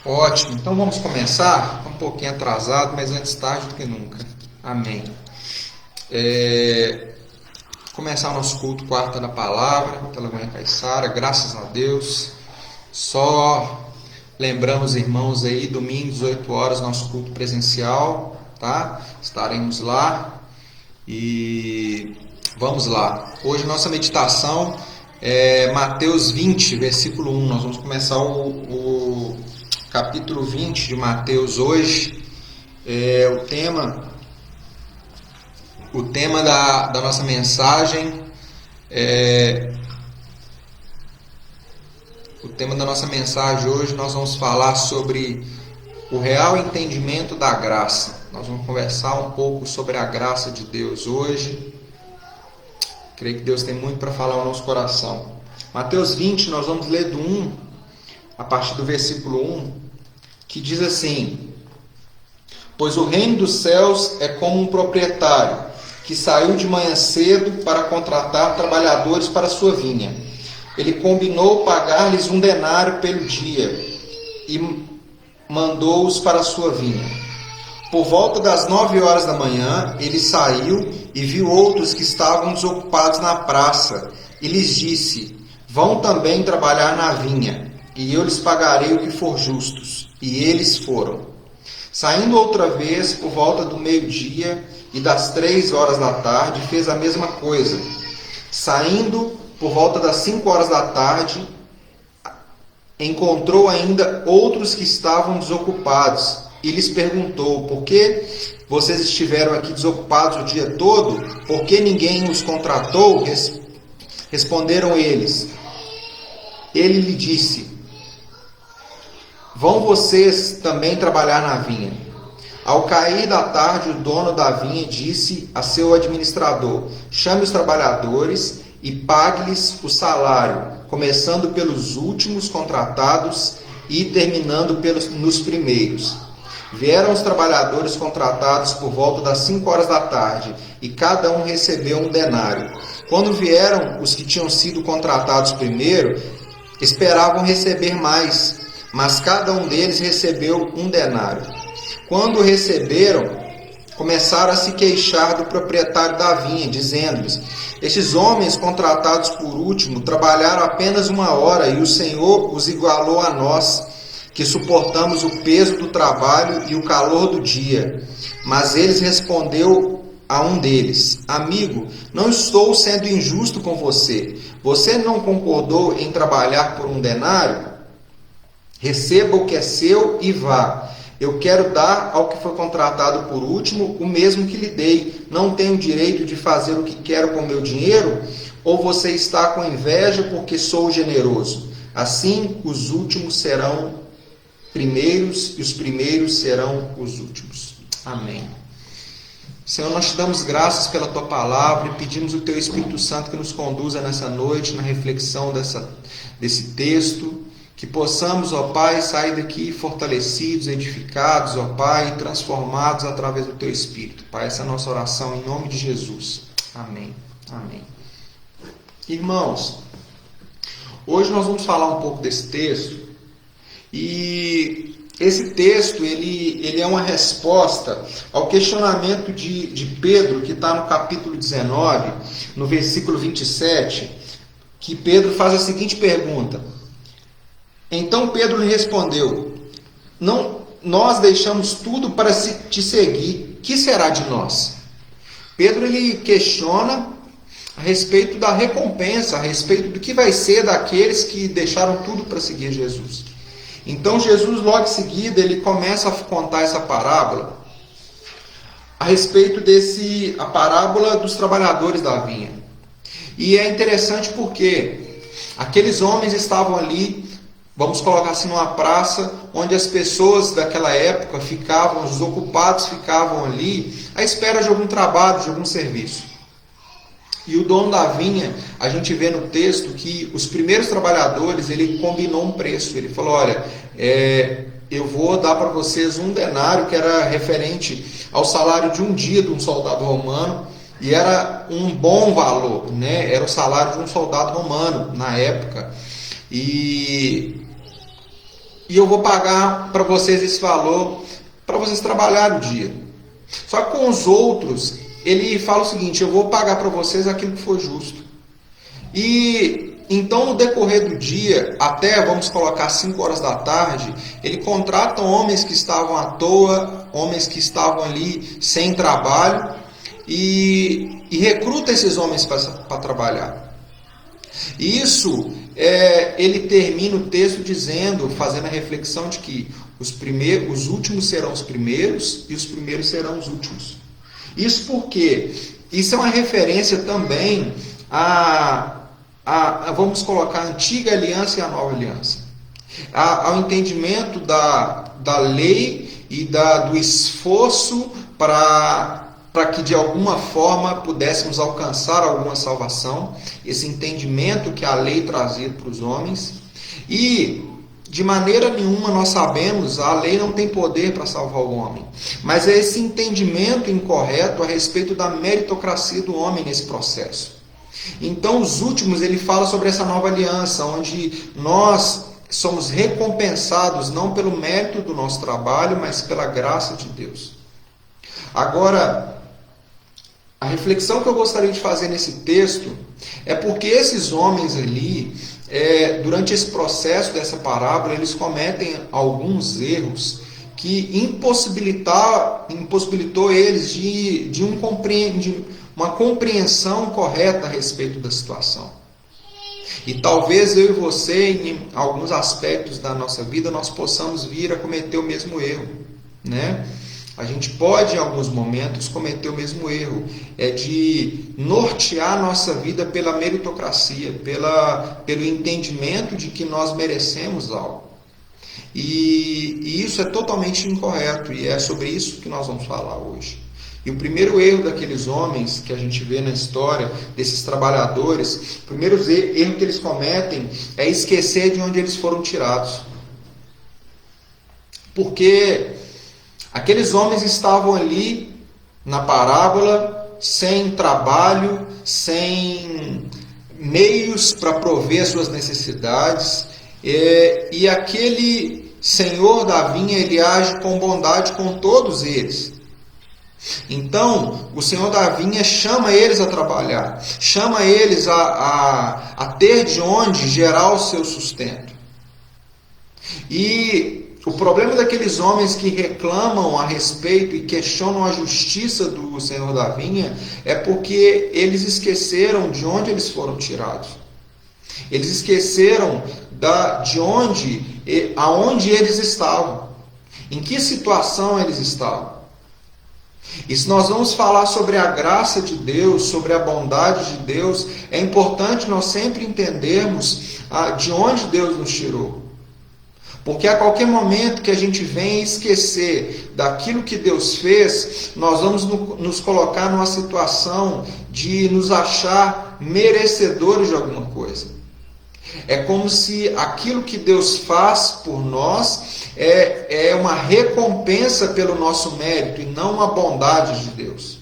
Ótimo, então vamos começar. Um pouquinho atrasado, mas antes tarde do que nunca. Amém. Começar o nosso culto quarta da palavra, pela manhã Caiçara, graças a Deus. Só lembramos, irmãos, aí, domingo, 18 horas, nosso culto presencial, tá? Estaremos lá e vamos lá. Hoje nossa meditação é Mateus 20, versículo 1. Nós vamos começar o capítulo 20 de Mateus hoje. O tema da nossa mensagem hoje nós vamos falar sobre o real entendimento da graça. Nós vamos conversar um pouco sobre a graça de Deus hoje. Creio que Deus tem muito para falar ao nosso coração. Mateus 20, nós vamos ler do 1, a partir do versículo 1, que diz assim: Pois o reino dos céus é como um proprietário que saiu de manhã cedo para contratar trabalhadores para sua vinha. Ele combinou pagar-lhes 1 denário pelo dia e mandou-os para a sua vinha. Por volta das 9 horas da manhã, ele saiu e viu outros que estavam desocupados na praça, e lhes disse: Vão também trabalhar na vinha, e eu lhes pagarei o que for justos. E eles foram. Saindo outra vez, por volta do meio-dia e das 3 horas da tarde, fez a mesma coisa. Saindo por volta das 5 horas da tarde, encontrou ainda outros que estavam desocupados e lhes perguntou: Por que vocês estiveram aqui desocupados o dia todo? Por que ninguém os contratou? Responderam eles. Ele lhe disse: Vão vocês também trabalhar na vinha. Ao cair da tarde, o dono da vinha disse a seu administrador: Chame os trabalhadores e pague-lhes o salário, começando pelos últimos contratados e terminando nos primeiros. Vieram os trabalhadores contratados por volta das 5 horas da tarde, e cada um recebeu 1 denário. Quando vieram os que tinham sido contratados primeiro, esperavam receber mais, mas cada um deles recebeu 1 denário. Quando receberam, começaram a se queixar do proprietário da vinha, dizendo-lhes: Estes homens contratados por último trabalharam apenas 1 hora, e o Senhor os igualou a nós, que suportamos o peso do trabalho e o calor do dia. Mas eles respondeu a um deles: Amigo, não estou sendo injusto com você. Você não concordou em trabalhar por 1 denário? Receba o que é seu e vá. Eu quero dar ao que foi contratado por último o mesmo que lhe dei. Não tenho direito de fazer o que quero com meu dinheiro? Ou você está com inveja porque sou generoso? Assim, os últimos serão primeiros e os primeiros serão os últimos. Amém. Senhor, nós te damos graças pela tua palavra e pedimos o teu Espírito Santo que nos conduza nessa noite na reflexão desse texto. Que possamos, ó Pai, sair daqui fortalecidos, edificados, ó Pai, transformados através do Teu Espírito. Pai, essa é a nossa oração em nome de Jesus. Amém. Amém. Irmãos, hoje nós vamos falar um pouco desse texto. E esse texto, ele é uma resposta ao questionamento de Pedro, que está no capítulo 19, no versículo 27, que Pedro faz a seguinte pergunta: Então Pedro lhe respondeu: Nós deixamos tudo para te seguir. Que será de nós? Pedro ele questiona a respeito da recompensa, a respeito do que vai ser daqueles que deixaram tudo para seguir Jesus. Então Jesus, logo em seguida, ele começa a contar essa parábola a respeito a parábola dos trabalhadores da vinha. E é interessante porque aqueles homens estavam ali, vamos colocar assim, numa praça, onde as pessoas daquela época ficavam, os ocupados ficavam ali, à espera de algum trabalho, de algum serviço. E o dono da vinha, a gente vê no texto que os primeiros trabalhadores, ele combinou um preço. Ele falou: olha, eu vou dar para vocês 1 denário, que era referente ao salário de um dia de um soldado romano, e era um bom valor, né? Era o salário de um soldado romano na época. E e eu vou pagar para vocês esse valor para vocês trabalharem o dia. Só que com os outros, ele fala o seguinte: eu vou pagar para vocês aquilo que for justo. E então, no decorrer do dia, até vamos colocar 5 horas da tarde, ele contrata homens que estavam à toa, homens que estavam ali sem trabalho, e recruta esses homens para trabalhar. Isso, ele termina o texto dizendo, fazendo a reflexão de que os últimos serão os primeiros e os primeiros serão os últimos. Isso porque isso é uma referência também vamos colocar a antiga aliança e a nova aliança, ao entendimento da lei e do esforço para que de alguma forma pudéssemos alcançar alguma salvação, esse entendimento que a lei trazia para os homens. E de maneira nenhuma nós sabemos, a lei não tem poder para salvar o homem, mas é esse entendimento incorreto a respeito da meritocracia do homem nesse processo. Então, os últimos, ele fala sobre essa nova aliança, onde nós somos recompensados não pelo mérito do nosso trabalho, mas pela graça de Deus. Agora, a reflexão que eu gostaria de fazer nesse texto é porque esses homens ali, durante esse processo dessa parábola, eles cometem alguns erros que impossibilitou eles de uma compreensão correta a respeito da situação. E talvez eu e você, em alguns aspectos da nossa vida, nós possamos vir a cometer o mesmo erro, né? A gente pode, em alguns momentos, cometer o mesmo erro, de nortear a nossa vida pela meritocracia, pelo entendimento de que nós merecemos algo. E isso é totalmente incorreto, e é sobre isso que nós vamos falar hoje. E o primeiro erro daqueles homens que a gente vê na história, desses trabalhadores, o primeiro erro que eles cometem é esquecer de onde eles foram tirados. Porque aqueles homens estavam ali na parábola, sem trabalho, sem meios para prover suas necessidades, e aquele senhor da vinha, ele age com bondade com todos eles. Então, o Senhor da vinha chama eles a trabalhar, chama eles a ter de onde gerar o seu sustento. E o problema daqueles homens que reclamam a respeito e questionam a justiça do Senhor da vinha é porque eles esqueceram de onde eles foram tirados. Eles esqueceram aonde eles estavam, em que situação eles estavam. E se nós vamos falar sobre a graça de Deus, sobre a bondade de Deus, é importante nós sempre entendermos de onde Deus nos tirou. Porque a qualquer momento que a gente venha esquecer daquilo que Deus fez, nós vamos nos colocar numa situação de nos achar merecedores de alguma coisa. É como se aquilo que Deus faz por nós é uma recompensa pelo nosso mérito e não uma bondade de Deus.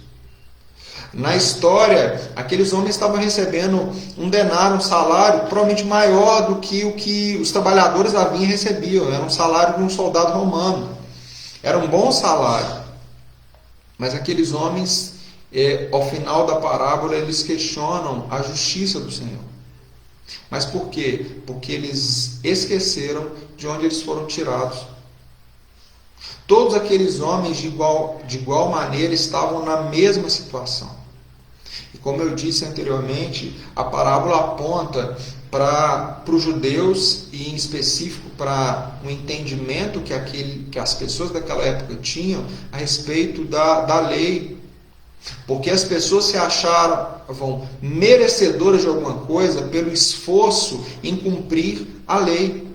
Na história, aqueles homens estavam recebendo um denário, um salário provavelmente maior do que o que os trabalhadores da vinha recebiam. Era um salário de um soldado romano. Era um bom salário. Mas aqueles homens, ao final da parábola, eles questionam a justiça do Senhor. Mas por quê? Porque eles esqueceram de onde eles foram tirados. Todos aqueles homens, de igual maneira, estavam na mesma situação. E como eu disse anteriormente, a parábola aponta para os judeus, e em específico para um entendimento que as pessoas daquela época tinham a respeito da lei. Porque as pessoas se achavam merecedoras de alguma coisa pelo esforço em cumprir a lei.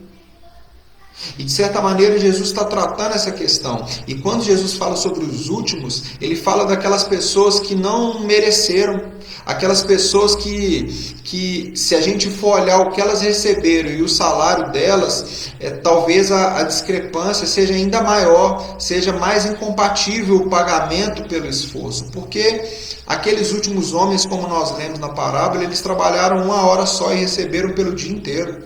E de certa maneira Jesus está tratando essa questão. E quando Jesus fala sobre os últimos, ele fala daquelas pessoas que não mereceram. Aquelas pessoas que se a gente for olhar o que elas receberam e o salário delas, talvez a discrepância seja ainda maior, seja mais incompatível o pagamento pelo esforço. Porque aqueles últimos homens, como nós lemos na parábola, eles trabalharam 1 hora só e receberam pelo dia inteiro.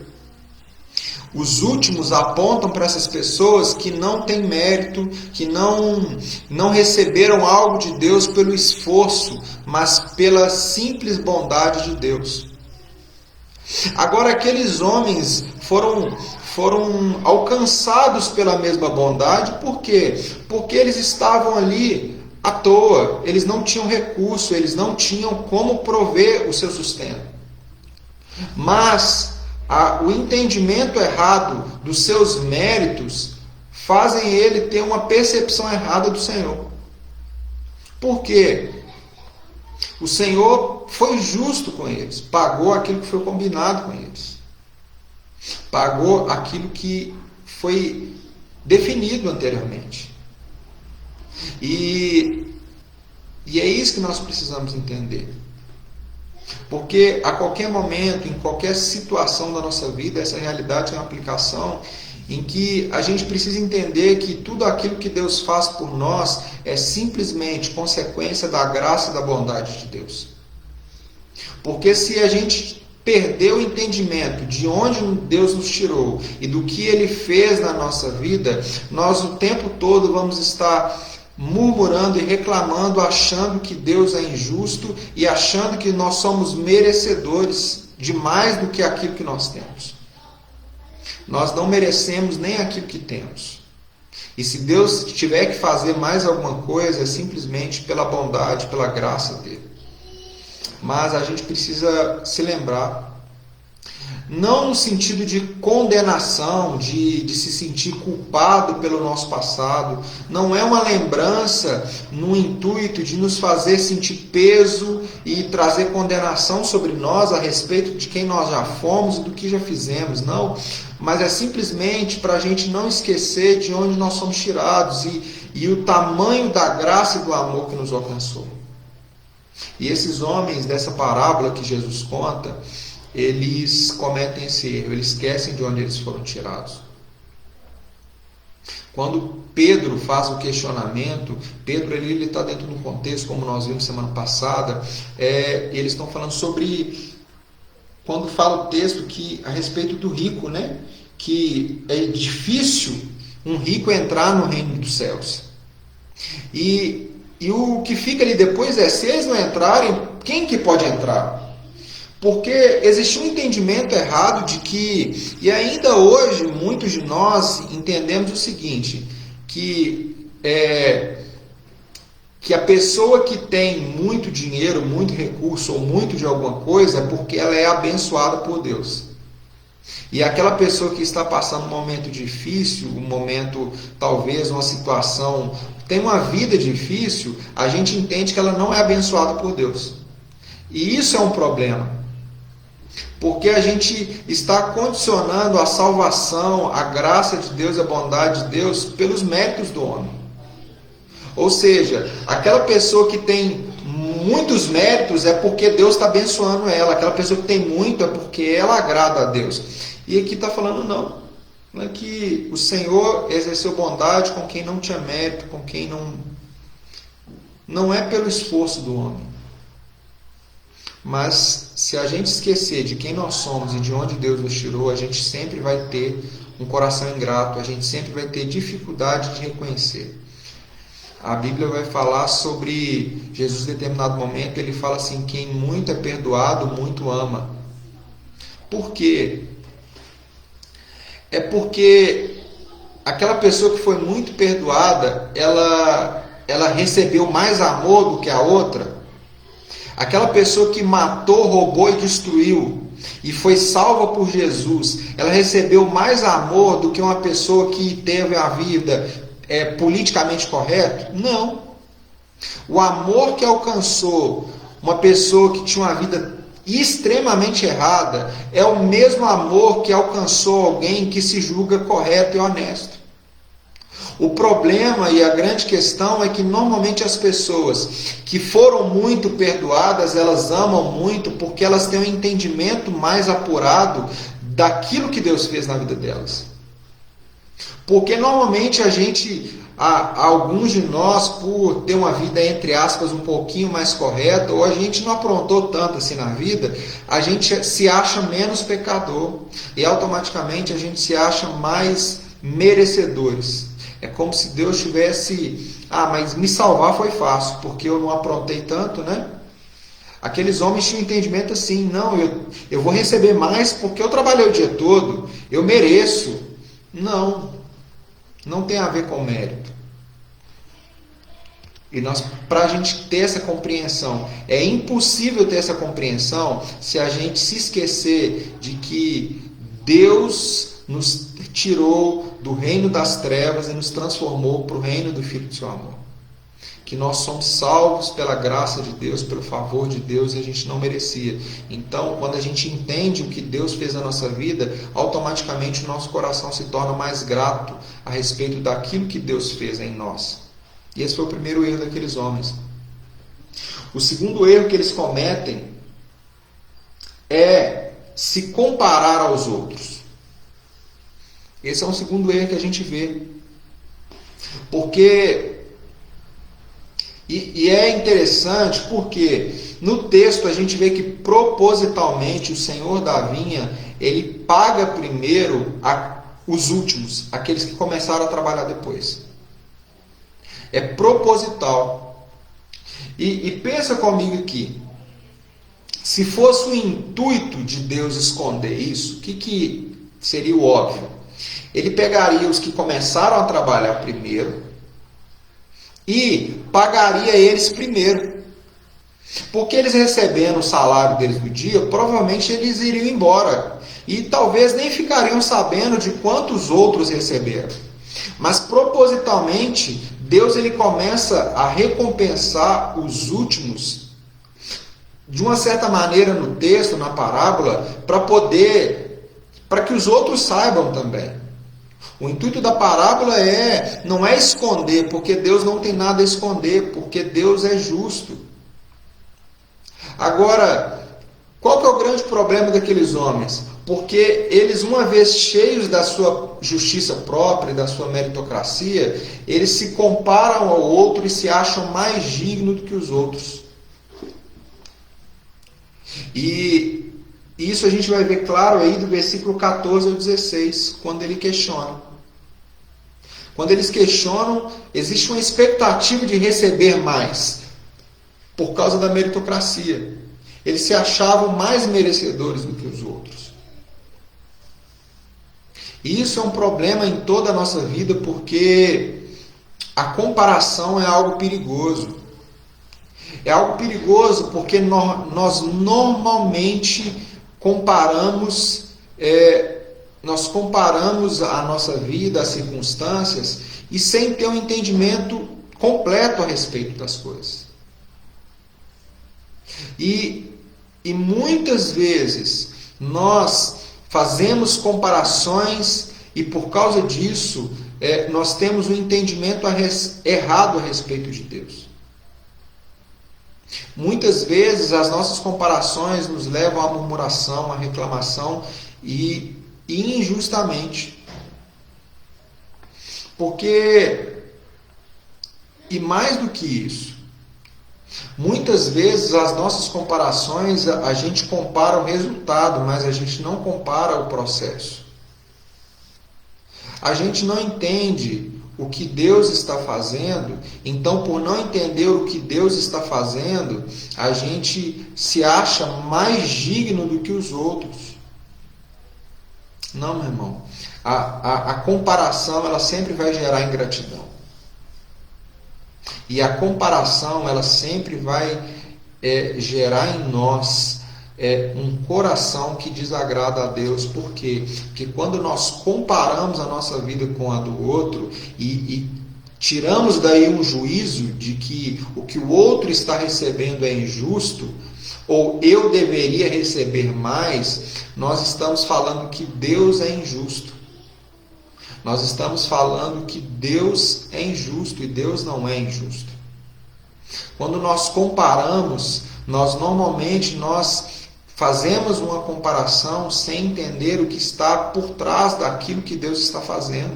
Os últimos apontam para essas pessoas que não têm mérito, que não receberam algo de Deus pelo esforço, mas pela simples bondade de Deus. Agora, aqueles homens foram alcançados pela mesma bondade, por quê? Porque eles estavam ali à toa, eles não tinham recurso, eles não tinham como prover o seu sustento. Mas o entendimento errado dos seus méritos fazem ele ter uma percepção errada do Senhor. Por quê? O Senhor foi justo com eles, pagou aquilo que foi combinado com eles, pagou aquilo que foi definido anteriormente. E é isso que nós precisamos entender. Porque a qualquer momento, em qualquer situação da nossa vida, essa realidade é uma aplicação em que a gente precisa entender que tudo aquilo que Deus faz por nós é simplesmente consequência da graça e da bondade de Deus. Porque se a gente perder o entendimento de onde Deus nos tirou e do que Ele fez na nossa vida, nós o tempo todo vamos estar murmurando e reclamando, achando que Deus é injusto e achando que nós somos merecedores de mais do que aquilo que nós temos. Nós não merecemos nem aquilo que temos. E se Deus tiver que fazer mais alguma coisa, é simplesmente pela bondade, pela graça dele. Mas a gente precisa se lembrar, não no sentido de condenação, de se sentir culpado pelo nosso passado, não é uma lembrança no intuito de nos fazer sentir peso e trazer condenação sobre nós a respeito de quem nós já fomos e do que já fizemos, não, mas é simplesmente para a gente não esquecer de onde nós somos tirados e o tamanho da graça e do amor que nos alcançou. E esses homens dessa parábola que Jesus conta, eles cometem esse erro, eles esquecem de onde eles foram tirados. Quando Pedro faz o questionamento, Pedro ele está dentro de um contexto, como nós vimos semana passada, eles estão falando sobre, quando fala o texto que, a respeito do rico, né? Que é difícil um rico entrar no reino dos céus. E o que fica ali depois é, se eles não entrarem, quem que pode entrar? Porque existe um entendimento errado de que, e ainda hoje muitos de nós entendemos o seguinte, que a pessoa que tem muito dinheiro, muito recurso ou muito de alguma coisa é porque ela é abençoada por Deus. E aquela pessoa que está passando um momento difícil, um momento, talvez uma situação, tem uma vida difícil, a gente entende que ela não é abençoada por Deus. E isso é um problema. Porque a gente está condicionando a salvação, a graça de Deus, a bondade de Deus, pelos méritos do homem. Ou seja, aquela pessoa que tem muitos méritos é porque Deus está abençoando ela. Aquela pessoa que tem muito é porque ela agrada a Deus. E aqui está falando não. Não é que o Senhor exerceu bondade com quem não tinha mérito, com quem não... Não é pelo esforço do homem. Mas se a gente esquecer de quem nós somos e de onde Deus nos tirou, a gente sempre vai ter um coração ingrato, a gente sempre vai ter dificuldade de reconhecer. A Bíblia vai falar sobre Jesus em determinado momento, ele fala assim, quem muito é perdoado, muito ama. Por quê? É porque aquela pessoa que foi muito perdoada, ela recebeu mais amor do que a outra. Aquela pessoa que matou, roubou e destruiu e foi salva por Jesus, ela recebeu mais amor do que uma pessoa que teve a vida politicamente correta? Não. O amor que alcançou uma pessoa que tinha uma vida extremamente errada é o mesmo amor que alcançou alguém que se julga correto e honesto. O problema e a grande questão é que normalmente as pessoas que foram muito perdoadas, elas amam muito porque elas têm um entendimento mais apurado daquilo que Deus fez na vida delas. Porque normalmente alguns de nós, por ter uma vida, entre aspas, um pouquinho mais correta, ou a gente não aprontou tanto assim na vida, a gente se acha menos pecador e automaticamente a gente se acha mais merecedores. É como se Deus tivesse, mas me salvar foi fácil, porque eu não aprontei tanto, né? Aqueles homens tinham entendimento assim, não, eu vou receber mais porque eu trabalhei o dia todo, eu mereço. Não tem a ver com mérito. E para a gente ter essa compreensão, é impossível ter essa compreensão se a gente se esquecer de que Deus nos tirou do reino das trevas e nos transformou para o reino do Filho do seu amor. Que nós somos salvos pela graça de Deus, pelo favor de Deus, e a gente não merecia. Então, quando a gente entende o que Deus fez na nossa vida, automaticamente o nosso coração se torna mais grato a respeito daquilo que Deus fez em nós. E esse foi o primeiro erro daqueles homens. O segundo erro que eles cometem é se comparar aos outros. Esse é um segundo erro que a gente vê. Porque... E é interessante porque no texto a gente vê que propositalmente o Senhor da vinha, ele paga primeiro os últimos, aqueles que começaram a trabalhar depois. É proposital. E pensa comigo aqui, se fosse o intuito de Deus esconder isso, o que seria o óbvio? Ele pegaria os que começaram a trabalhar primeiro e pagaria eles primeiro. Porque eles recebendo o salário deles do dia, provavelmente eles iriam embora. E talvez nem ficariam sabendo de quantos outros receberam. Mas propositalmente, Deus ele começa a recompensar os últimos, de uma certa maneira no texto, na parábola, para que os outros saibam também. O intuito da parábola não é esconder, porque Deus não tem nada a esconder, porque Deus é justo. Agora, qual que é o grande problema daqueles homens? Porque eles, uma vez cheios da sua justiça própria, da sua meritocracia, eles se comparam ao outro e se acham mais dignos do que os outros. E isso a gente vai ver claro aí do versículo 14 ao 16, quando ele questiona. Quando eles questionam, existe uma expectativa de receber mais, por causa da meritocracia. Eles se achavam mais merecedores do que os outros. E isso é um problema em toda a nossa vida, porque a comparação é algo perigoso. É algo perigoso porque nós normalmente comparamos a nossa vida, as circunstâncias, e sem ter um entendimento completo a respeito das coisas. E muitas vezes nós fazemos comparações e por causa disso nós temos um entendimento errado a respeito de Deus. Muitas vezes as nossas comparações nos levam à murmuração, à reclamação e injustamente. Porque, e mais do que isso, muitas vezes as nossas comparações, a gente compara o resultado, mas a gente não compara o processo. A gente não entende o que Deus está fazendo, então por não entender o que Deus está fazendo, a gente se acha mais digno do que os outros. Não, meu irmão. A comparação, ela sempre vai gerar ingratidão. E a comparação, ela sempre vai gerar em nós um coração que desagrada a Deus. Por quê? Porque quando nós comparamos a nossa vida com a do outro e tiramos daí um juízo de que o que o outro está recebendo é injusto, ou eu deveria receber mais, nós estamos falando que Deus é injusto. Nós estamos falando que Deus é injusto e Deus não é injusto. Quando nós comparamos, normalmente fazemos uma comparação sem entender o que está por trás daquilo que Deus está fazendo.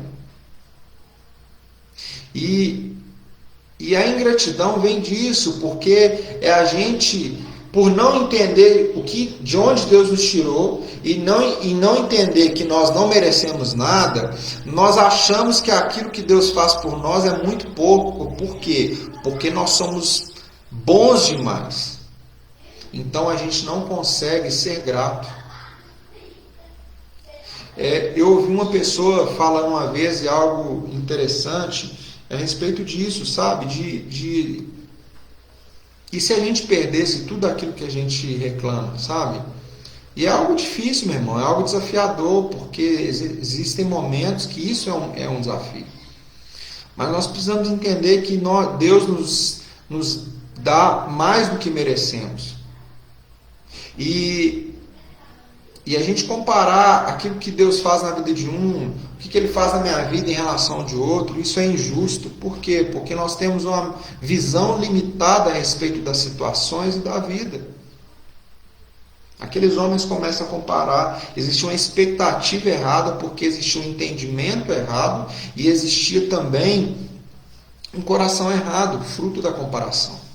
E a ingratidão vem disso, porque é a gente, por não entender de onde Deus nos tirou e não entender que nós não merecemos nada, nós achamos que aquilo que Deus faz por nós é muito pouco. Por quê? Porque nós somos bons demais. Então a gente não consegue ser grato. Eu ouvi uma pessoa falando uma vez algo interessante a respeito disso, sabe? E se a gente perdesse tudo aquilo que a gente reclama, sabe? E é algo difícil, meu irmão, é algo desafiador, porque existem momentos que isso é um desafio. Mas nós precisamos entender que Deus nos dá mais do que merecemos. E a gente comparar aquilo que Deus faz na vida de um, o que Ele faz na minha vida em relação ao de outro, isso é injusto. Por quê? Porque nós temos uma visão limitada a respeito das situações e da vida. Aqueles homens começam a comparar. Existia uma expectativa errada, porque existia um entendimento errado e existia também um coração errado, fruto da comparação.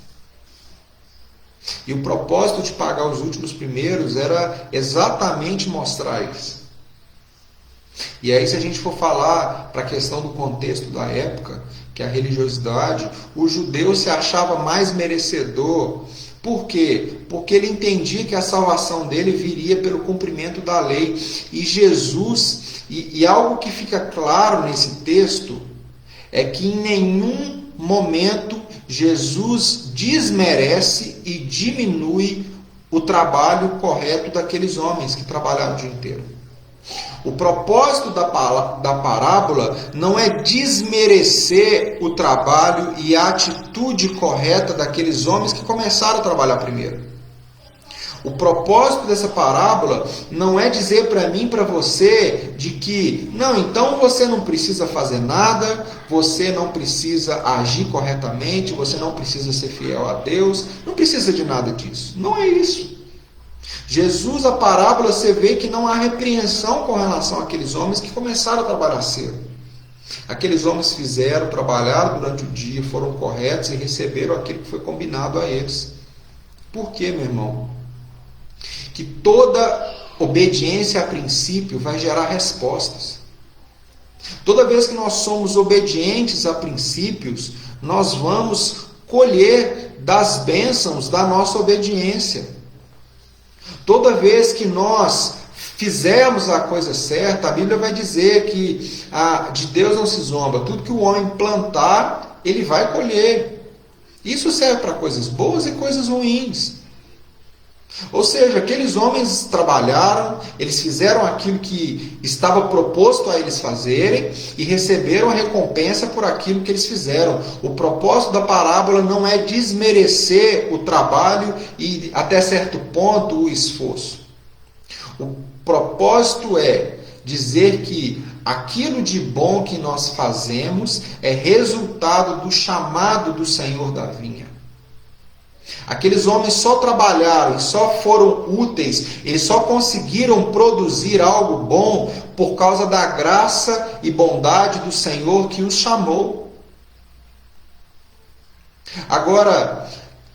E o propósito de pagar os últimos primeiros era exatamente mostrar isso. E aí, se a gente for falar para a questão do contexto da época, que é a religiosidade, o judeu se achava mais merecedor. Por quê? Porque ele entendia que a salvação dele viria pelo cumprimento da lei. E Jesus, e algo que fica claro nesse texto, é que em nenhum momento Jesus desmerece e diminui o trabalho correto daqueles homens que trabalharam o dia inteiro. O propósito da parábola não é desmerecer o trabalho e a atitude correta daqueles homens que começaram a trabalhar primeiro. O propósito dessa parábola não é dizer para mim e para você de que, não, então você não precisa fazer nada, você não precisa agir corretamente, você não precisa ser fiel a Deus, não precisa de nada disso. Não é isso. Jesus, a parábola, você vê que não há repreensão com relação àqueles homens que começaram a trabalhar cedo. Aqueles homens trabalharam durante o dia, foram corretos e receberam aquilo que foi combinado a eles. Por quê, meu irmão? Que toda obediência a princípio vai gerar respostas. Toda vez que nós somos obedientes a princípios, nós vamos colher das bênçãos da nossa obediência. Toda vez que nós fizermos a coisa certa, a Bíblia vai dizer que de Deus não se zomba. Tudo que o homem plantar, ele vai colher. Isso serve para coisas boas e coisas ruins. Ou seja, aqueles homens trabalharam, eles fizeram aquilo que estava proposto a eles fazerem e receberam a recompensa por aquilo que eles fizeram. O propósito da parábola não é desmerecer o trabalho e, até certo ponto, o esforço. O propósito é dizer que aquilo de bom que nós fazemos é resultado do chamado do Senhor da vinha. Aqueles homens só trabalharam e só foram úteis, eles só conseguiram produzir algo bom por causa da graça e bondade do Senhor que os chamou. Agora,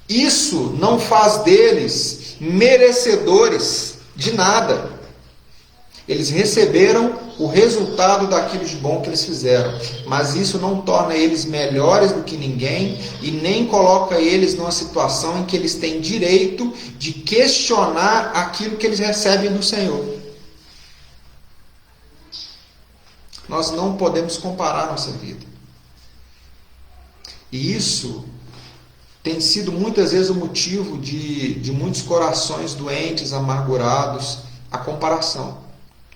isso não faz deles merecedores de nada. Eles receberam o resultado daquilo de bom que eles fizeram. Mas isso não torna eles melhores do que ninguém e nem coloca eles numa situação em que eles têm direito de questionar aquilo que eles recebem do Senhor. Nós não podemos comparar nossa vida. E isso tem sido muitas vezes o motivo de muitos corações doentes, amargurados, a comparação.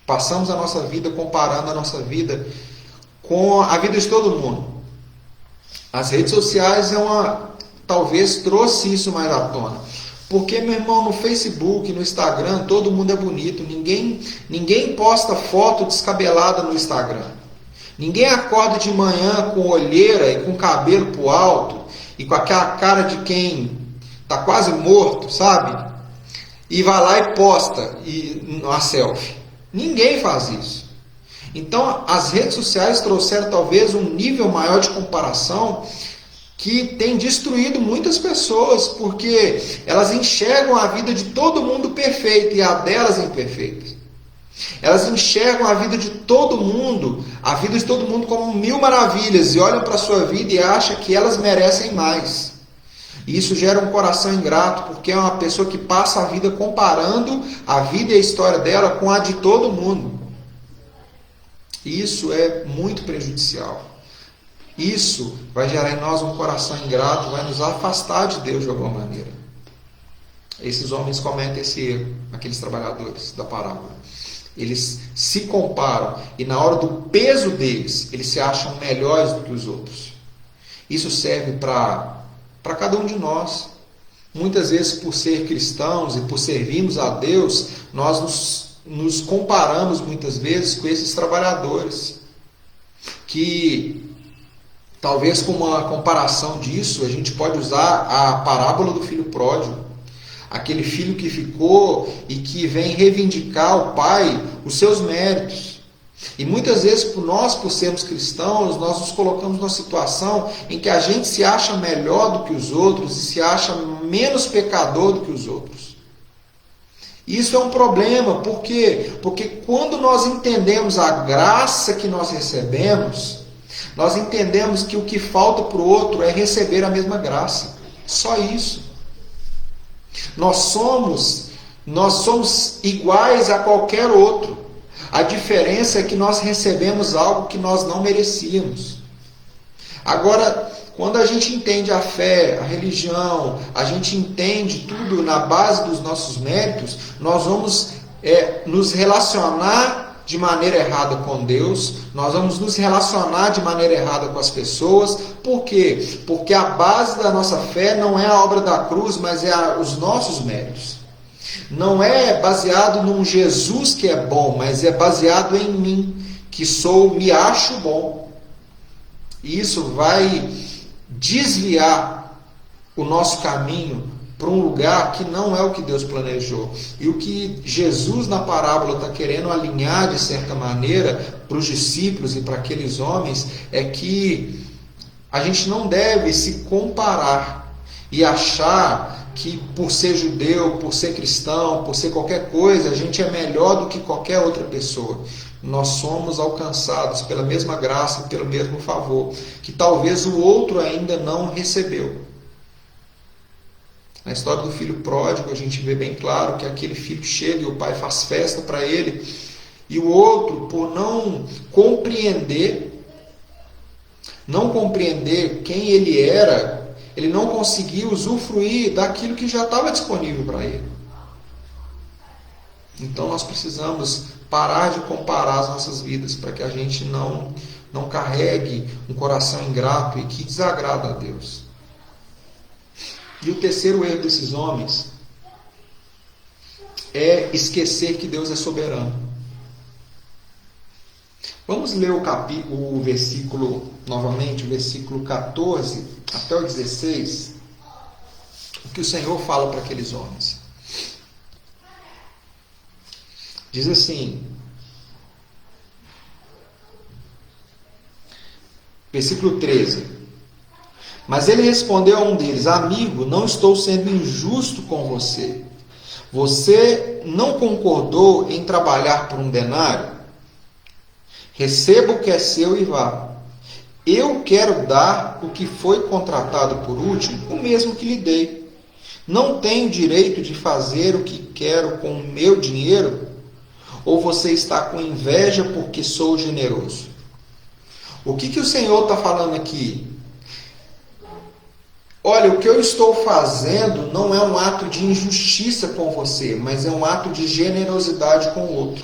Passamos a nossa vida comparando a nossa vida com a vida de todo mundo. As redes sociais talvez trouxe isso mais à tona. Porque, meu irmão, no Facebook, no Instagram, todo mundo é bonito. Ninguém posta foto descabelada no Instagram. Ninguém acorda de manhã com olheira e com cabelo pro alto e com aquela cara de quem está quase morto, sabe? E vai lá e posta uma selfie. Ninguém faz isso. Então, as redes sociais trouxeram talvez um nível maior de comparação que tem destruído muitas pessoas, porque elas enxergam a vida de todo mundo perfeita e a delas imperfeita. Elas enxergam a vida de todo mundo, como mil maravilhas, e olham para a sua vida e acham que elas merecem mais. E isso gera um coração ingrato, porque é uma pessoa que passa a vida comparando a vida e a história dela com a de todo mundo. E isso é muito prejudicial. Isso vai gerar em nós um coração ingrato, vai nos afastar de Deus de alguma maneira. Esses homens cometem esse erro, aqueles trabalhadores da parábola. Eles se comparam e na hora do peso deles, eles se acham melhores do que os outros. Isso serve para cada um de nós. Muitas vezes, por ser cristãos e por servirmos a Deus, nós nos comparamos muitas vezes com esses trabalhadores. Que talvez como uma comparação disso, a gente pode usar a parábola do filho pródigo. Aquele filho que ficou e que vem reivindicar ao pai os seus méritos. E muitas vezes, por sermos cristãos, nós nos colocamos numa situação em que a gente se acha melhor do que os outros e se acha menos pecador do que os outros. Isso é um problema, por quê? Porque quando nós entendemos a graça que nós recebemos, nós entendemos que o que falta para o outro é receber a mesma graça. Só isso. Nós somos iguais a qualquer outro. A diferença é que nós recebemos algo que nós não merecíamos. Agora, quando a gente entende a fé, a religião, a gente entende tudo na base dos nossos méritos, nós vamos nos relacionar de maneira errada com Deus, nós vamos nos relacionar de maneira errada com as pessoas. Por quê? Porque a base da nossa fé não é a obra da cruz, mas os nossos méritos. Não é baseado num Jesus que é bom, mas é baseado em mim, que me acho bom. E isso vai desviar o nosso caminho para um lugar que não é o que Deus planejou. E o que Jesus na parábola está querendo alinhar de certa maneira para os discípulos e para aqueles homens é que a gente não deve se comparar e achar que por ser judeu, por ser cristão, por ser qualquer coisa, a gente é melhor do que qualquer outra pessoa. Nós somos alcançados pela mesma graça, pelo mesmo favor, que talvez o outro ainda não recebeu. Na história do filho pródigo, a gente vê bem claro que aquele filho chega e o pai faz festa para ele, e o outro, por não compreender quem ele era, ele não conseguiu usufruir daquilo que já estava disponível para ele. Então nós precisamos parar de comparar as nossas vidas para que a gente não carregue um coração ingrato e que desagrada a Deus. E o terceiro erro desses homens é esquecer que Deus é soberano. Vamos ler o versículo, novamente, o versículo 14 até o 16, o que o Senhor fala para aqueles homens. Diz assim, versículo 13: Mas ele respondeu a um deles: Amigo, não estou sendo injusto com você. Você não concordou em trabalhar por um denário? Receba o que é seu e vá. Eu quero dar o que foi contratado por último, o mesmo que lhe dei. Não tenho direito de fazer o que quero com o meu dinheiro? Ou você está com inveja porque sou generoso? O que o Senhor está falando aqui? Olha, o que eu estou fazendo não é um ato de injustiça com você, mas é um ato de generosidade com o outro.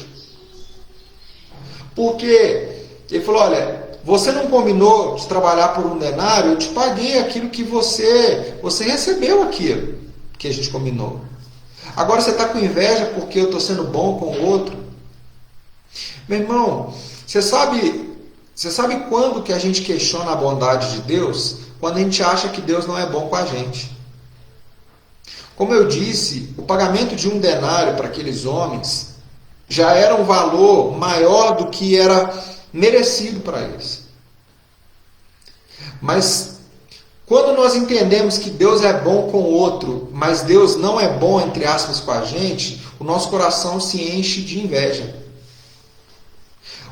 Porque ele falou, olha, você não combinou de trabalhar por um denário, eu te paguei aquilo que você recebeu aquilo que a gente combinou. Agora você está com inveja porque eu estou sendo bom com o outro? Meu irmão, você sabe quando que a gente questiona a bondade de Deus? Quando a gente acha que Deus não é bom com a gente. Como eu disse, o pagamento de um denário para aqueles homens já era um valor maior do que era merecido para eles. Mas quando nós entendemos que Deus é bom com o outro, mas Deus não é bom, entre aspas, com a gente, o nosso coração se enche de inveja.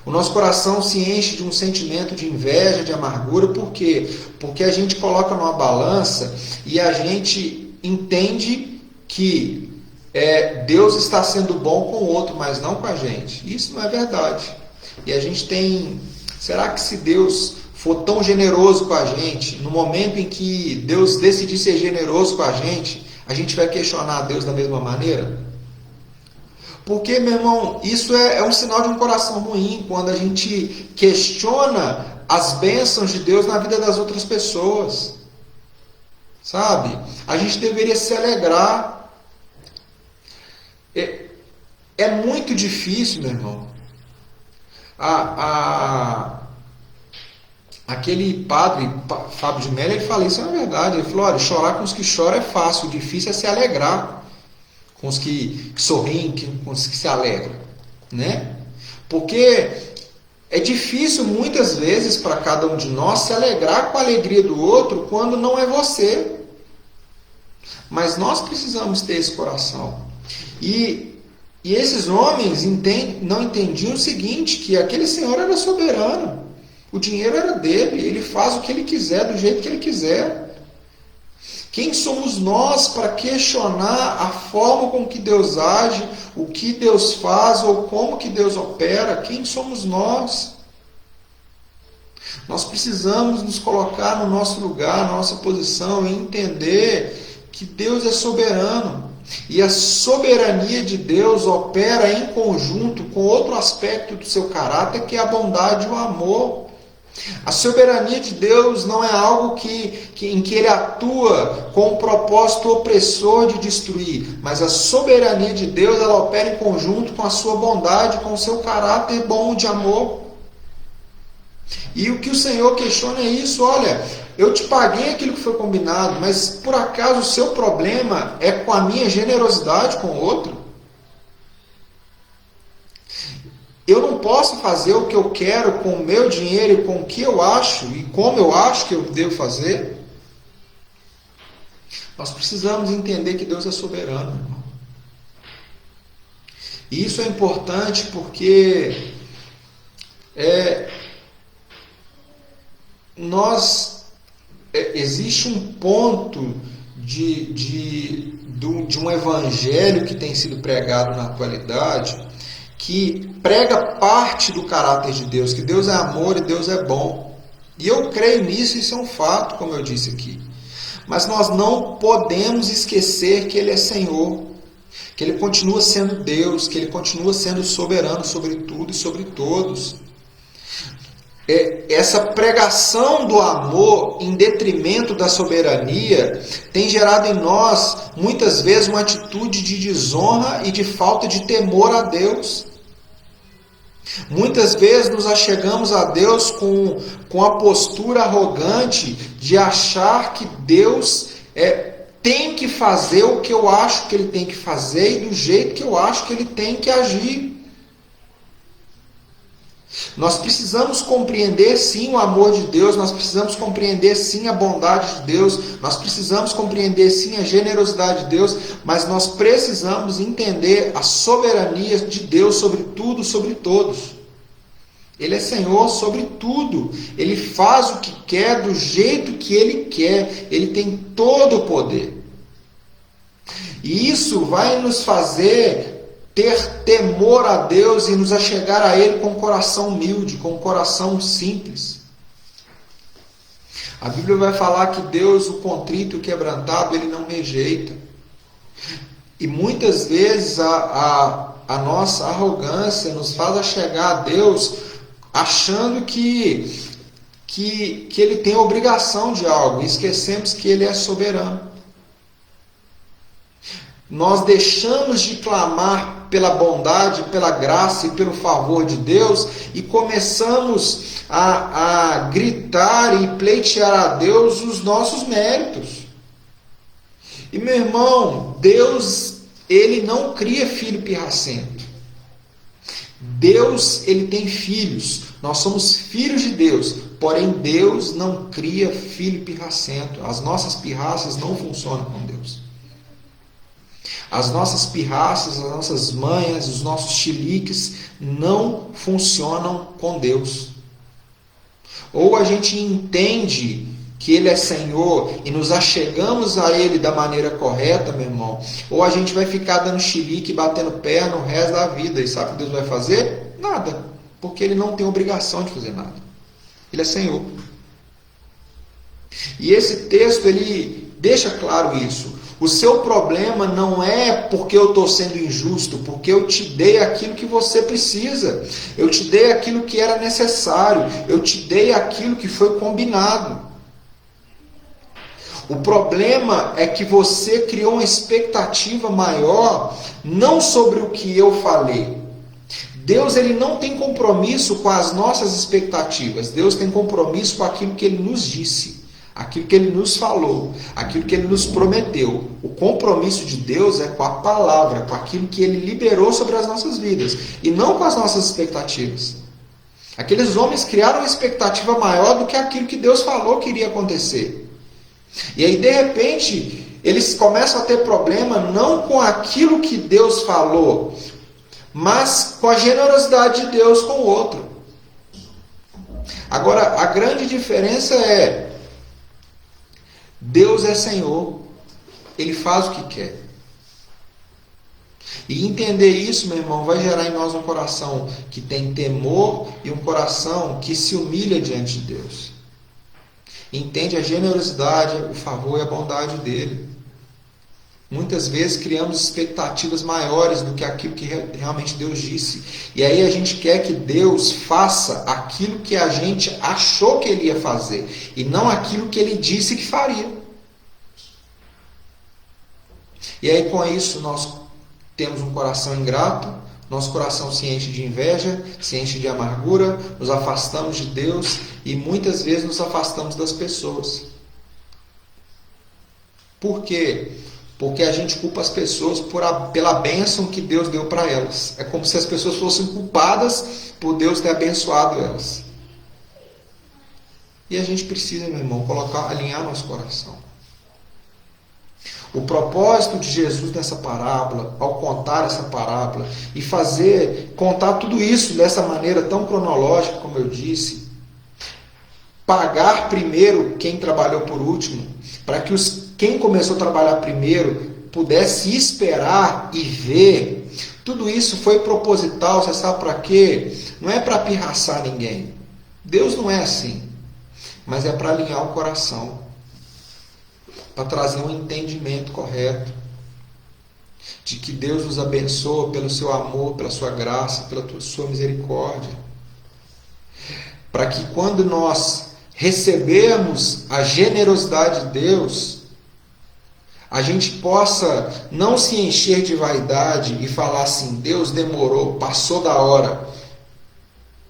O nosso coração se enche de um sentimento de inveja, de amargura. Por quê? Porque a gente coloca numa balança e a gente entende que Deus está sendo bom com o outro, mas não com a gente. Isso não é verdade. E a gente tem... Será que se Deus for tão generoso com a gente, no momento em que Deus decidir ser generoso com a gente vai questionar a Deus da mesma maneira? Porque, meu irmão, isso é um sinal de um coração ruim, quando a gente questiona as bênçãos de Deus na vida das outras pessoas. Sabe? A gente deveria se alegrar. É muito difícil, meu irmão. Aquele padre, Fábio de Mello, ele fala isso, é verdade. Ele falou, olha, chorar com os que choram é fácil, o difícil é se alegrar com os que sorriem, com os que se alegram, né? Porque é difícil muitas vezes para cada um de nós se alegrar com a alegria do outro quando não é você. Mas nós precisamos ter esse coração. E esses homens não entendiam o seguinte, que aquele senhor era soberano. O dinheiro era dele, ele faz o que ele quiser, do jeito que ele quiser. Quem somos nós para questionar a forma com que Deus age, o que Deus faz ou como que Deus opera? Quem somos nós? Nós precisamos nos colocar no nosso lugar, na nossa posição e entender que Deus é soberano. E a soberania de Deus opera em conjunto com outro aspecto do seu caráter, que é a bondade e o amor. A soberania de Deus não é algo em que Ele atua com um propósito opressor de destruir, mas a soberania de Deus, ela opera em conjunto com a sua bondade, com o seu caráter bom de amor. E o que o Senhor questiona é isso, olha, eu te paguei aquilo que foi combinado, mas por acaso o seu problema é com a minha generosidade com o outro? Eu não posso fazer o que eu quero com o meu dinheiro e com o que eu acho e como eu acho que eu devo fazer? Nós precisamos entender que Deus é soberano, irmão. E isso é importante porque existe um ponto de um evangelho que tem sido pregado na atualidade, que prega parte do caráter de Deus, que Deus é amor e Deus é bom. E eu creio nisso, isso é um fato, como eu disse aqui. Mas nós não podemos esquecer que Ele é Senhor, que Ele continua sendo Deus, que Ele continua sendo soberano sobre tudo e sobre todos. Essa pregação do amor em detrimento da soberania tem gerado em nós, muitas vezes, uma atitude de desonra e de falta de temor a Deus. Muitas vezes nos achegamos a Deus com a postura arrogante de achar que Deus tem que fazer o que eu acho que Ele tem que fazer e do jeito que eu acho que Ele tem que agir. Nós precisamos compreender sim o amor de Deus, nós precisamos compreender sim a bondade de Deus, nós precisamos compreender sim a generosidade de Deus, mas nós precisamos entender a soberania de Deus sobre tudo, sobre todos. Ele é Senhor sobre tudo, Ele faz o que quer, do jeito que Ele quer, Ele tem todo o poder. E isso vai nos fazer ter temor a Deus e nos achegar a Ele com um coração humilde, com um coração simples. A Bíblia vai falar que Deus, o contrito e o quebrantado, Ele não rejeita. E muitas vezes a nossa arrogância nos faz achegar a Deus achando que Ele tem obrigação de algo, e esquecemos que Ele é soberano. Nós deixamos de clamar pela bondade, pela graça e pelo favor de Deus e começamos a gritar e pleitear a Deus os nossos méritos. E meu irmão, Deus, Ele não cria filho pirracento. Deus, ele tem filhos. Nós somos filhos de Deus. Porém, Deus não cria filho pirracento. As nossas pirraças não funcionam com Deus. As nossas pirraças, as nossas manhas, os nossos chiliques não funcionam com Deus. Ou a gente entende que Ele é Senhor e nos achegamos a Ele da maneira correta, meu irmão, ou a gente vai ficar dando chilique e batendo pé no resto da vida. E sabe o que Deus vai fazer? Nada. Porque Ele não tem obrigação de fazer nada. Ele é Senhor. E esse texto, ele deixa claro isso. O seu problema não é porque eu estou sendo injusto, porque eu te dei aquilo que você precisa. Eu te dei aquilo que era necessário. Eu te dei aquilo que foi combinado. O problema é que você criou uma expectativa maior, não sobre o que eu falei. Deus, ele não tem compromisso com as nossas expectativas. Deus tem compromisso com aquilo que Ele nos disse, aquilo que Ele nos falou, aquilo que Ele nos prometeu. O compromisso de Deus é com a palavra, com aquilo que Ele liberou sobre as nossas vidas, e não com as nossas expectativas. Aqueles homens criaram uma expectativa maior do que aquilo que Deus falou que iria acontecer. E aí, de repente, eles começam a ter problema não com aquilo que Deus falou, mas com a generosidade de Deus com o outro. Agora, a grande diferença é: Deus é Senhor, Ele faz o que quer. E entender isso, meu irmão, vai gerar em nós um coração que tem temor e um coração que se humilha diante de Deus. Entende a generosidade, o favor e a bondade dele. Muitas vezes criamos expectativas maiores do que aquilo que realmente Deus disse. E aí a gente quer que Deus faça aquilo que a gente achou que Ele ia fazer, e não aquilo que Ele disse que faria. E aí com isso nós temos um coração ingrato, nosso coração se enche de inveja, se enche de amargura, nos afastamos de Deus e muitas vezes nos afastamos das pessoas. Por quê? Porque a gente culpa as pessoas pela bênção que Deus deu para elas. É como se as pessoas fossem culpadas por Deus ter abençoado elas. E a gente precisa, meu irmão, alinhar nosso coração. O propósito de Jesus nessa parábola, ao contar essa parábola e contar tudo isso dessa maneira tão cronológica, como eu disse, pagar primeiro quem trabalhou por último, para que quem começou a trabalhar primeiro pudesse esperar e ver. Tudo isso foi proposital, você sabe para quê? Não é para pirraçar ninguém. Deus não é assim. Mas é para alinhar o coração, para trazer um entendimento correto de que Deus nos abençoa pelo seu amor, pela sua graça, pela sua misericórdia. Para que quando nós recebermos a generosidade de Deus, a gente possa não se encher de vaidade e falar assim: Deus demorou, passou da hora.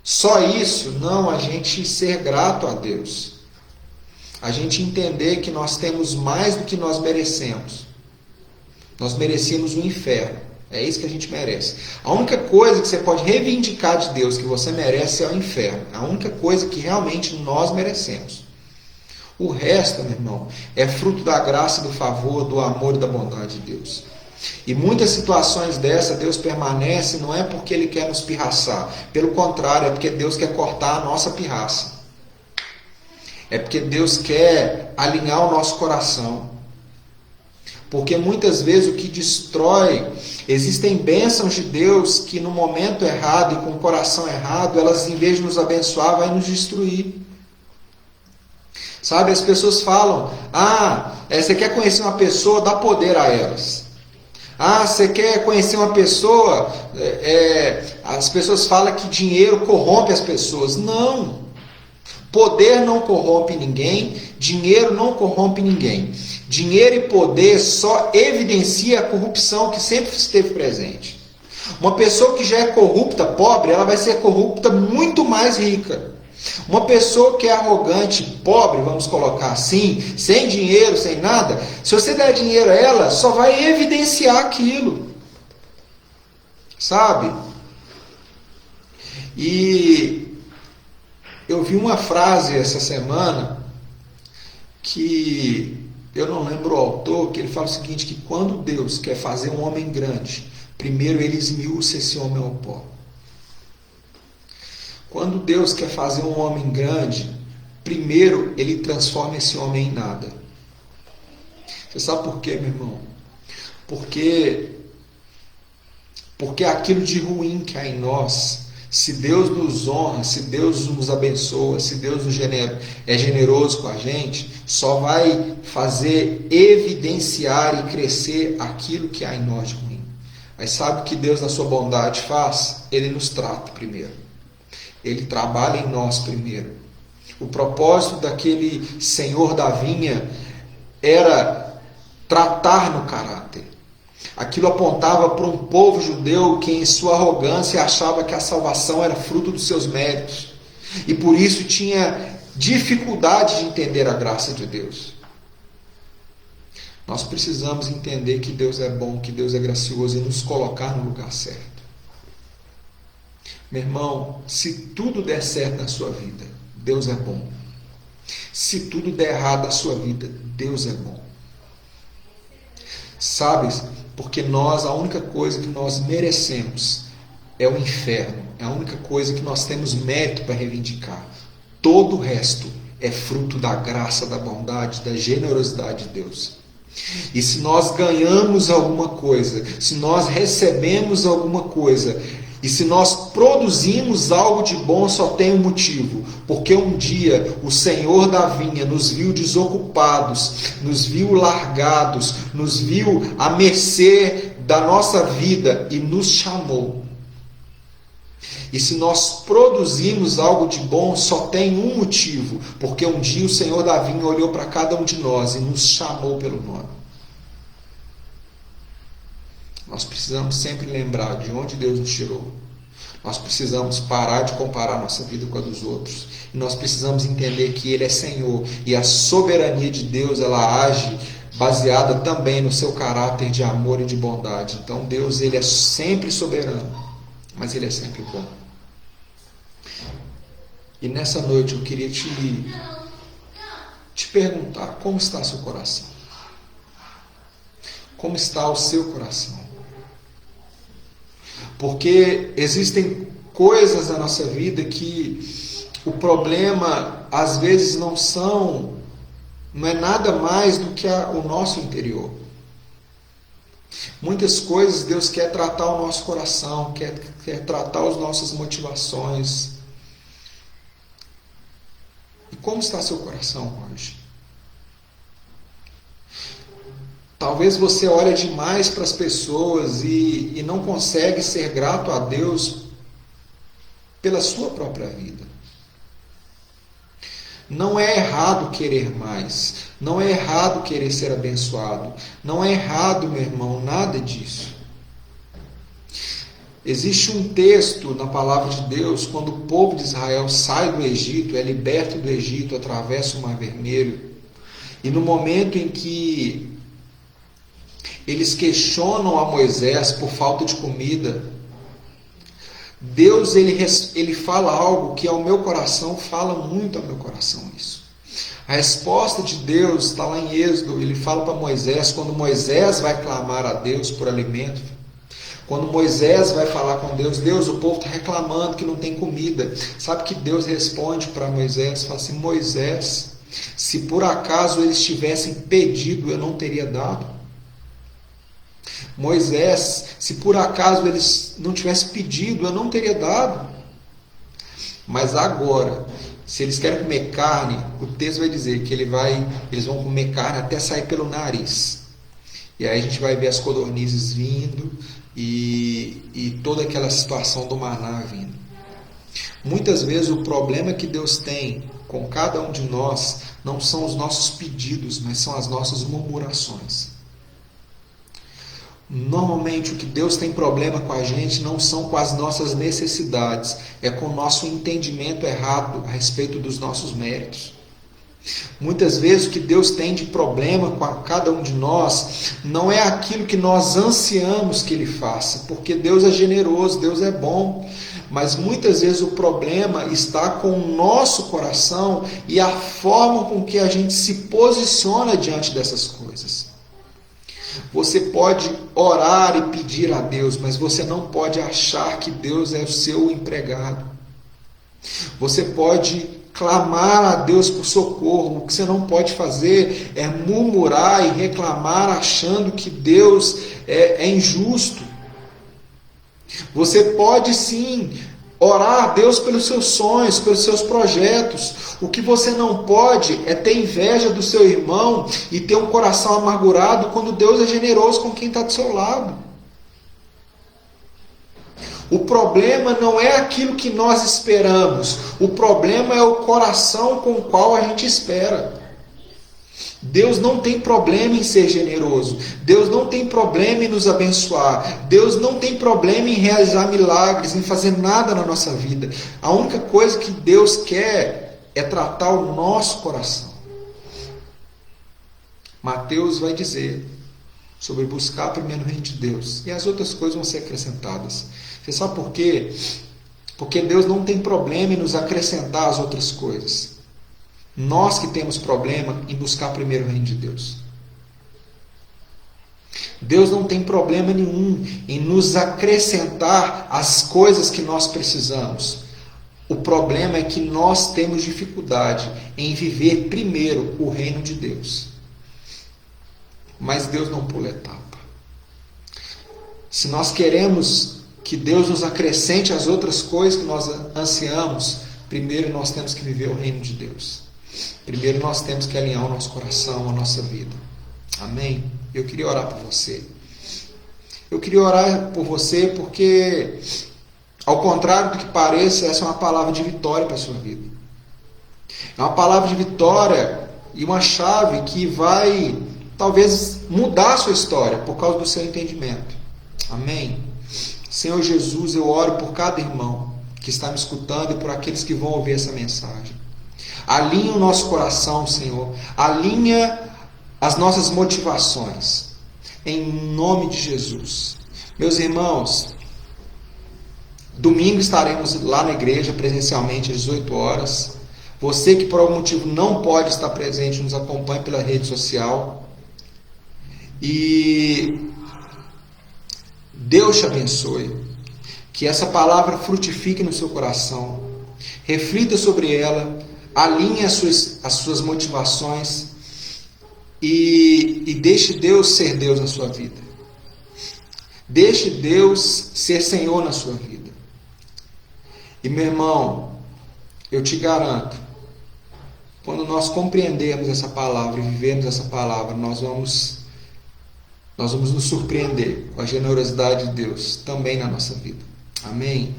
Só isso, não, a gente ser grato a Deus. A gente entender que nós temos mais do que nós merecemos. Nós merecemos o inferno. É isso que a gente merece. A única coisa que você pode reivindicar de Deus que você merece é o inferno. A única coisa que realmente nós merecemos. O resto, meu irmão, é fruto da graça, do favor, do amor e da bondade de Deus. E muitas situações dessa, Deus permanece, não é porque Ele quer nos pirraçar. Pelo contrário, é porque Deus quer cortar a nossa pirraça. É porque Deus quer alinhar o nosso coração. Porque muitas vezes o que destrói, existem bênçãos de Deus que no momento errado e com o coração errado, elas em vez de nos abençoar, vai nos destruir. Sabe, as pessoas falam: você quer conhecer uma pessoa, dá poder a elas. Você quer conhecer uma pessoa, as pessoas falam que dinheiro corrompe as pessoas. Não. Poder não corrompe ninguém, dinheiro não corrompe ninguém. Dinheiro e poder só evidencia a corrupção que sempre esteve presente. Uma pessoa que já é corrupta, pobre, ela vai ser corrupta muito mais rica. Uma pessoa que é arrogante, pobre, vamos colocar assim, sem dinheiro, sem nada, se você der dinheiro a ela, só vai evidenciar aquilo. Sabe? E eu vi uma frase essa semana que eu não lembro o autor, que ele fala o seguinte, que quando Deus quer fazer um homem grande, primeiro ele esmiuça esse homem ao pó. Quando Deus quer fazer um homem grande, primeiro ele transforma esse homem em nada. Você sabe por quê, meu irmão? Porque aquilo de ruim que há em nós, se Deus nos honra, se Deus nos abençoa, se Deus é generoso com a gente, só vai fazer evidenciar e crescer aquilo que há em nós de ruim. Mas sabe o que Deus, na sua bondade, faz? Ele nos trata primeiro. Ele trabalha em nós primeiro. O propósito daquele senhor da vinha era tratar no caráter. Aquilo apontava para um povo judeu que em sua arrogância achava que a salvação era fruto dos seus méritos. E por isso tinha dificuldade de entender a graça de Deus. Nós precisamos entender que Deus é bom, que Deus é gracioso e nos colocar no lugar certo. Meu irmão, se tudo der certo na sua vida, Deus é bom. Se tudo der errado na sua vida, Deus é bom. Sabes? Porque a única coisa que nós merecemos é o inferno. É a única coisa que nós temos mérito para reivindicar. Todo o resto é fruto da graça, da bondade, da generosidade de Deus. E se nós ganhamos alguma coisa, se nós recebemos alguma coisa, e se nós produzimos algo de bom, só tem um motivo. Porque um dia o Senhor da vinha nos viu desocupados, nos viu largados, nos viu à mercê da nossa vida e nos chamou. E se nós produzimos algo de bom, só tem um motivo. Porque um dia o Senhor da vinha olhou para cada um de nós e nos chamou pelo nome. Nós precisamos sempre lembrar de onde Deus nos tirou. Nós precisamos parar de comparar nossa vida com a dos outros. E nós precisamos entender que Ele é Senhor. E a soberania de Deus, ela age baseada também no seu caráter de amor e de bondade. Então Deus, Ele é sempre soberano, mas Ele é sempre bom. E nessa noite eu queria te perguntar, como está seu coração? Como está o seu coração? Porque existem coisas na nossa vida que o problema às vezes não é nada mais do que o nosso interior. Muitas coisas Deus quer tratar o nosso coração, quer tratar as nossas motivações. E como está seu coração hoje? Talvez você olhe demais para as pessoas e não consegue ser grato a Deus pela sua própria vida. Não é errado querer mais. Não é errado querer ser abençoado. Não é errado, meu irmão, nada disso. Existe um texto na palavra de Deus, quando o povo de Israel sai do Egito, é liberto do Egito, atravessa o Mar Vermelho. E no momento em que eles questionam a Moisés por falta de comida, Deus ele fala algo que ao meu coração, fala muito ao meu coração isso. A resposta de Deus está lá em Êxodo. Ele fala para Moisés, quando Moisés vai clamar a Deus por alimento, quando Moisés vai falar com Deus, o povo está reclamando que não tem comida. Sabe que Deus responde para Moisés? Fala assim: Moisés, se por acaso eles tivessem pedido, eu não teria dado. Moisés, se por acaso eles não tivessem pedido, eu não teria dado. Mas agora, se eles querem comer carne, o texto vai dizer que eles vão comer carne até sair pelo nariz. E aí a gente vai ver as codornizes vindo e toda aquela situação do maná vindo. Muitas vezes o problema que Deus tem com cada um de nós não são os nossos pedidos, mas são as nossas murmurações. Normalmente o que Deus tem problema com a gente não são com as nossas necessidades, é com o nosso entendimento errado a respeito dos nossos méritos. Muitas vezes o que Deus tem de problema com cada um de nós não é aquilo que nós ansiamos que Ele faça, porque Deus é generoso, Deus é bom, Mas muitas vezes o problema está com o nosso coração e a forma com que a gente se posiciona diante dessas coisas. Você pode orar e pedir a Deus, mas você não pode achar que Deus é o seu empregado. Você pode clamar a Deus por socorro. O que você não pode fazer é murmurar e reclamar achando que Deus é injusto. Você pode sim orar a Deus pelos seus sonhos, pelos seus projetos. O que você não pode é ter inveja do seu irmão e ter um coração amargurado quando Deus é generoso com quem está do seu lado. O problema não é aquilo que nós esperamos. O problema é o coração com o qual a gente espera. Deus não tem problema em ser generoso. Deus não tem problema em nos abençoar. Deus não tem problema em realizar milagres, em fazer nada na nossa vida. A única coisa que Deus quer é tratar o nosso coração. Mateus vai dizer sobre buscar primeiro o reino de Deus. E as outras coisas vão ser acrescentadas. Você sabe por quê? Porque Deus não tem problema em nos acrescentar as outras coisas. Nós que temos problema em buscar primeiro o reino de Deus. Deus não tem problema nenhum em nos acrescentar as coisas que nós precisamos. O problema é que nós temos dificuldade em viver primeiro o reino de Deus. Mas Deus não pula etapa. Se nós queremos que Deus nos acrescente as outras coisas que nós ansiamos, primeiro nós temos que viver o reino de Deus. Primeiro nós temos que alinhar o nosso coração, a nossa vida. Amém? Eu queria orar por você. Eu queria orar por você porque, ao contrário do que pareça, essa é uma palavra de vitória para a sua vida. É uma palavra de vitória e uma chave que vai, talvez, mudar a sua história por causa do seu entendimento. Amém? Senhor Jesus, eu oro por cada irmão que está me escutando e por aqueles que vão ouvir essa mensagem. Alinha o nosso coração, Senhor. Alinha as nossas motivações. Em nome de Jesus. Meus irmãos, domingo estaremos lá na igreja presencialmente às 18 horas. Você que por algum motivo não pode estar presente, nos acompanhe pela rede social. E Deus te abençoe. Que essa palavra frutifique no seu coração. Reflita sobre ela. Alinhe as suas motivações e deixe Deus ser Deus na sua vida. Deixe Deus ser Senhor na sua vida. E meu irmão, eu te garanto, quando nós compreendermos essa palavra e vivermos essa palavra, nós vamos nos surpreender com a generosidade de Deus também na nossa vida. Amém?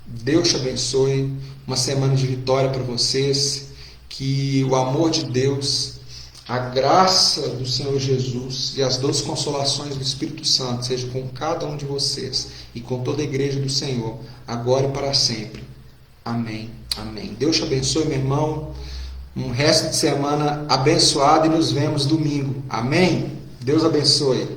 Deus te abençoe. Uma semana de vitória para vocês. Que o amor de Deus, a graça do Senhor Jesus e as doces consolações do Espírito Santo seja com cada um de vocês e com toda a igreja do Senhor, agora e para sempre. Amém. Amém. Deus te abençoe, meu irmão. Um resto de semana abençoado e nos vemos domingo. Amém. Deus abençoe.